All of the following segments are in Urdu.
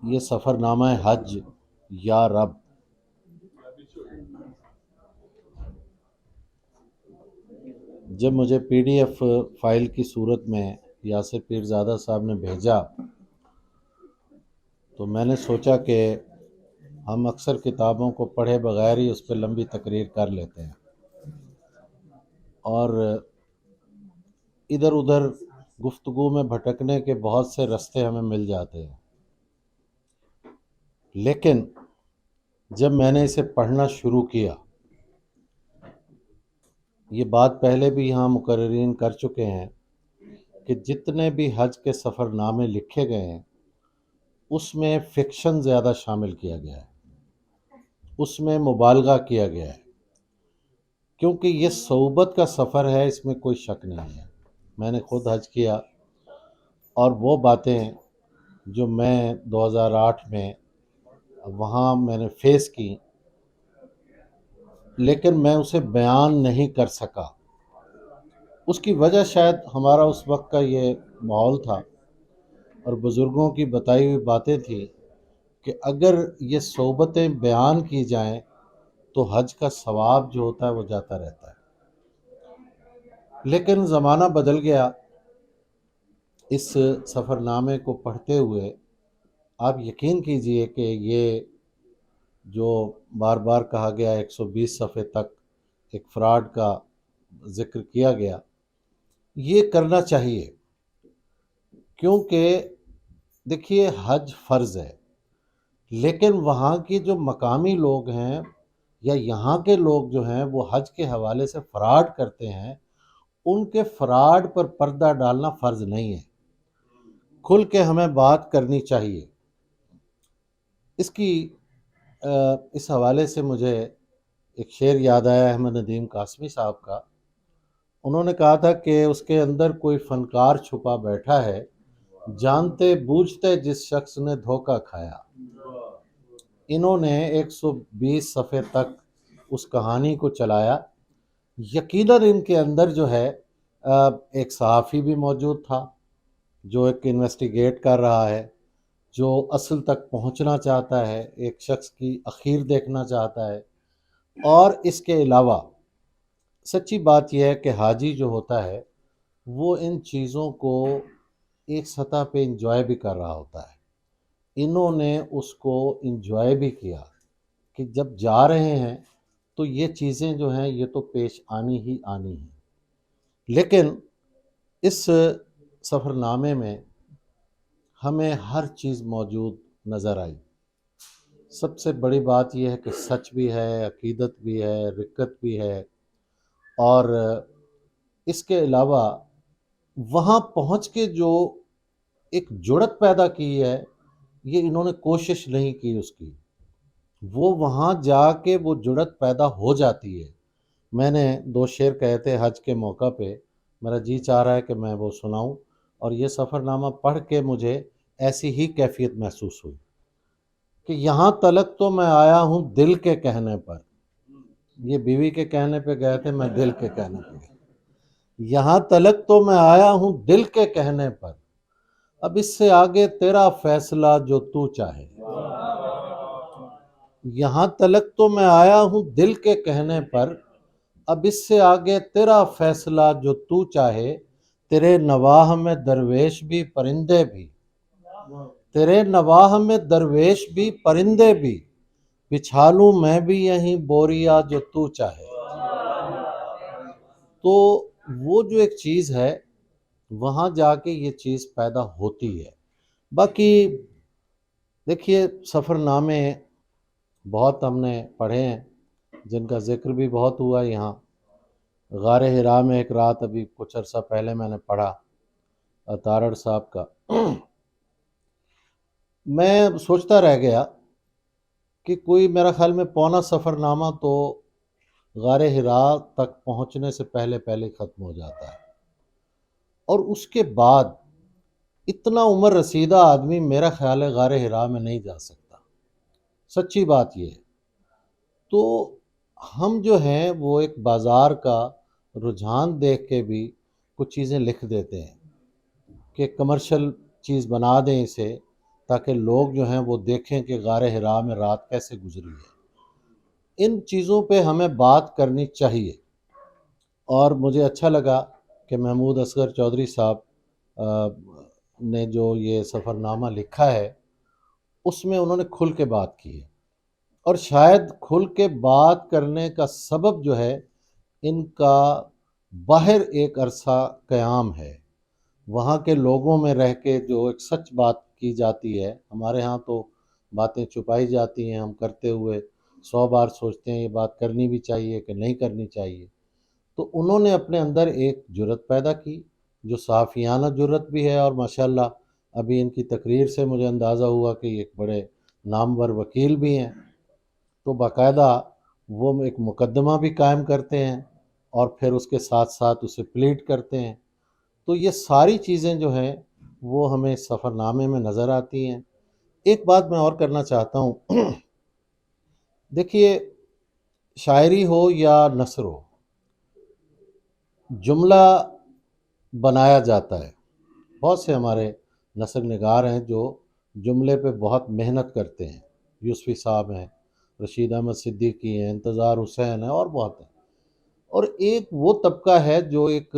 یہ سفر نامہ حج یا رب، جب مجھے پی ڈی ایف فائل کی صورت میں یاسر پیرزادہ صاحب نے بھیجا تو میں نے سوچا کہ ہم اکثر کتابوں کو پڑھے بغیر ہی اس پہ لمبی تقریر کر لیتے ہیں اور ادھر ادھر گفتگو میں بھٹکنے کے بہت سے راستے ہمیں مل جاتے ہیں، لیکن جب میں نے اسے پڑھنا شروع کیا، یہ بات پہلے بھی یہاں مقررین کر چکے ہیں کہ جتنے بھی حج کے سفر نامے لکھے گئے ہیں اس میں فکشن زیادہ شامل کیا گیا ہے، اس میں مبالغہ کیا گیا ہے، کیونکہ یہ صحبت کا سفر ہے، اس میں کوئی شک نہیں ہے۔ میں نے خود حج کیا اور وہ باتیں جو میں 2008 میں وہاں میں نے فیس کی، لیکن میں اسے بیان نہیں کر سکا۔ اس کی وجہ شاید ہمارا اس وقت کا یہ ماحول تھا اور بزرگوں کی بتائی ہوئی باتیں تھیں کہ اگر یہ صحبتیں بیان کی جائیں تو حج کا ثواب جو ہوتا ہے وہ جاتا رہتا ہے۔ لیکن زمانہ بدل گیا۔ اس سفر نامے کو پڑھتے ہوئے آپ یقین کیجئے کہ یہ جو بار بار کہا گیا 120 صفحے تک ایک فراڈ کا ذکر کیا گیا، یہ کرنا چاہیے، کیونکہ دیکھیے حج فرض ہے، لیکن وہاں کی جو مقامی لوگ ہیں یا یہاں کے لوگ جو ہیں وہ حج کے حوالے سے فراڈ کرتے ہیں، ان کے فراڈ پر پردہ ڈالنا فرض نہیں ہے۔ کھل کے ہمیں بات کرنی چاہیے۔ اس حوالے سے مجھے ایک شعر یاد آیا احمد ندیم قاسمی صاحب کا۔ انہوں نے کہا تھا کہ اس کے اندر کوئی فنکار چھپا بیٹھا ہے، جانتے بوجھتے جس شخص نے دھوکہ کھایا۔ انہوں نے 120 صفحے تک اس کہانی کو چلایا۔ یقیناً ان کے اندر جو ہے ایک صحافی بھی موجود تھا جو ایک انویسٹیگیٹ کر رہا ہے، جو اصل تک پہنچنا چاہتا ہے، ایک شخص کی اخیر دیکھنا چاہتا ہے، اور اس کے علاوہ سچی بات یہ ہے کہ حاجی جو ہوتا ہے وہ ان چیزوں کو ایک سطح پہ انجوائے بھی کر رہا ہوتا ہے۔ انہوں نے اس کو انجوائے بھی کیا کہ جب جا رہے ہیں تو یہ چیزیں جو ہیں یہ تو پیش آنی ہی آنی ہیں۔ لیکن اس سفر نامے میں ہمیں ہر چیز موجود نظر آئی۔ سب سے بڑی بات یہ ہے کہ سچ بھی ہے، عقیدت بھی ہے، رقت بھی ہے، اور اس کے علاوہ وہاں پہنچ کے جو ایک جڑت پیدا کی ہے، یہ انہوں نے کوشش نہیں کی اس کی، وہ وہاں جا کے وہ جڑت پیدا ہو جاتی ہے۔ میں نے 2 شعر کہے تھے حج کے موقع پہ، میرا جی چاہ رہا ہے کہ میں وہ سناؤں، اور یہ سفر نامہ پڑھ کے مجھے ایسی ہی کیفیت محسوس ہوئی کہ یہاں تلک تو میں آیا ہوں دل کے کہنے پر۔ یہ بیوی کے کہنے پہ گئے تھے، میں دل کے کہنے پہ گیا۔ یہاں تلک تو میں آیا ہوں دل کے کہنے پر، اب اس سے آگے تیرا فیصلہ جو تو چاہے۔ یہاں تلک تو میں آیا ہوں دل کے کہنے پر، اب اس سے آگے تیرا فیصلہ جو تو چاہے۔ تیرے نواح میں درویش بھی پرندے بھی، تیرے نواح میں درویش بھی پرندے بھی، بچھا لوں میں بھی یہیں بوریا جو تو چاہے۔ تو وہ جو ایک چیز ہے وہاں جا کے یہ چیز پیدا ہوتی ہے۔ باقی دیکھیے سفر نامے بہت ہم نے پڑھے ہیں جن کا ذکر بھی بہت ہوا یہاں۔ غار حرا میں ایک رات ابھی کچھ عرصہ پہلے میں نے پڑھا تارڑ صاحب کا۔ میں سوچتا رہ گیا کہ کوئی میرا خیال میں پونا سفر نامہ تو غار حرا تک پہنچنے سے پہلے پہلے ختم ہو جاتا ہے، اور اس کے بعد اتنا عمر رسیدہ آدمی میرا خیال ہے غار حرا میں نہیں جا سکتا۔ سچی بات یہ ہے۔ تو ہم جو ہیں وہ ایک بازار کا رجحان دیکھ کے بھی کچھ چیزیں لکھ دیتے ہیں کہ کمرشل چیز بنا دیں اسے تاکہ لوگ جو ہیں وہ دیکھیں کہ غار حرا میں رات کیسے گزری ہے۔ ان چیزوں پہ ہمیں بات کرنی چاہیے، اور مجھے اچھا لگا کہ محمود اصغر چودھری صاحب نے جو یہ سفر نامہ لکھا ہے اس میں انہوں نے کھل کے بات کی ہے، اور شاید کھل کے بات کرنے کا سبب جو ہے ان کا باہر ایک عرصہ قیام ہے، وہاں کے لوگوں میں رہ کے جو ایک سچ بات کی جاتی ہے۔ ہمارے ہاں تو باتیں چھپائی جاتی ہیں، ہم کرتے ہوئے 100 بار سوچتے ہیں یہ بات کرنی بھی چاہیے کہ نہیں کرنی چاہیے۔ تو انہوں نے اپنے اندر ایک جرت پیدا کی جو صحافیانہ جرت بھی ہے، اور ماشاءاللہ ابھی ان کی تقریر سے مجھے اندازہ ہوا کہ یہ ایک بڑے نامور وکیل بھی ہیں، تو باقاعدہ وہ ایک مقدمہ بھی قائم کرتے ہیں اور پھر اس کے ساتھ ساتھ اسے پلیٹ کرتے ہیں۔ تو یہ ساری چیزیں جو ہیں وہ ہمیں سفر نامے میں نظر آتی ہیں۔ ایک بات میں اور کرنا چاہتا ہوں، دیکھیے شاعری ہو یا نثر ہو، جملہ بنایا جاتا ہے۔ بہت سے ہمارے نثر نگار ہیں جو جملے پہ بہت محنت کرتے ہیں، یوسفی صاحب ہیں، رشید احمد صدیقی ہیں، انتظار حسین ہیں، اور بہت ہیں۔ اور ایک وہ طبقہ ہے جو ایک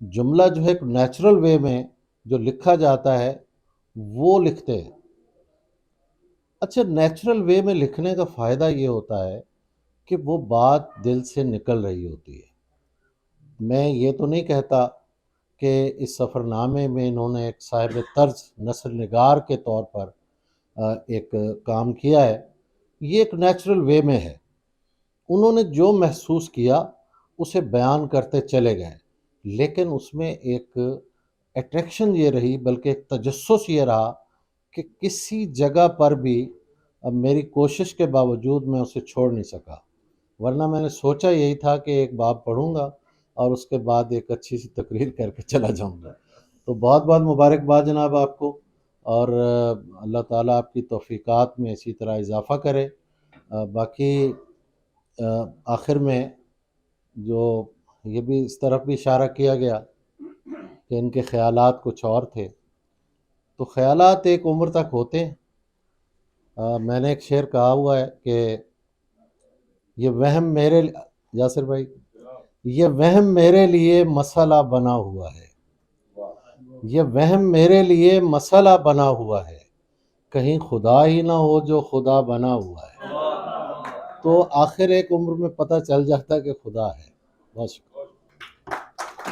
جملہ جو ہے ایک نیچرل وے میں جو لکھا جاتا ہے وہ لکھتے ہیں۔ اچھا، نیچرل وے میں لکھنے کا فائدہ یہ ہوتا ہے کہ وہ بات دل سے نکل رہی ہوتی ہے۔ میں یہ تو نہیں کہتا کہ اس سفر نامے میں انہوں نے ایک صاحب طرز نثر نگار کے طور پر ایک کام کیا ہے، یہ ایک نیچرل وے میں ہے۔ انہوں نے جو محسوس کیا اسے بیان کرتے چلے گئے، لیکن اس میں ایک اٹریکشن یہ رہی، بلکہ ایک تجسس یہ رہا کہ کسی جگہ پر بھی اب میری کوشش کے باوجود میں اسے چھوڑ نہیں سکا، ورنہ میں نے سوچا یہی تھا کہ ایک باب پڑھوں گا اور اس کے بعد ایک اچھی سی تقریر کر کے چلا جاؤں گا۔ تو بہت بہت مبارکباد جناب آپ کو، اور اللہ تعالیٰ آپ کی توفیقات میں اسی طرح اضافہ کرے۔ باقی آخر میں جو یہ بھی اس طرف بھی اشارہ کیا گیا کہ ان کے خیالات کچھ اور تھے، تو خیالات ایک عمر تک ہوتے ہیں۔ میں نے ایک شعر کہا ہوا ہے کہ یہ وہم میرے یاسر بھائی، یہ وہم میرے لیے مسئلہ بنا ہوا ہے، یہ وہم میرے لیے مسئلہ بنا ہوا ہے، کہیں خدا ہی نہ ہو جو خدا بنا ہوا ہے۔ تو آخر ایک عمر میں پتہ چل جاتا ہے کہ خدا ہے۔ بہت شکریہ۔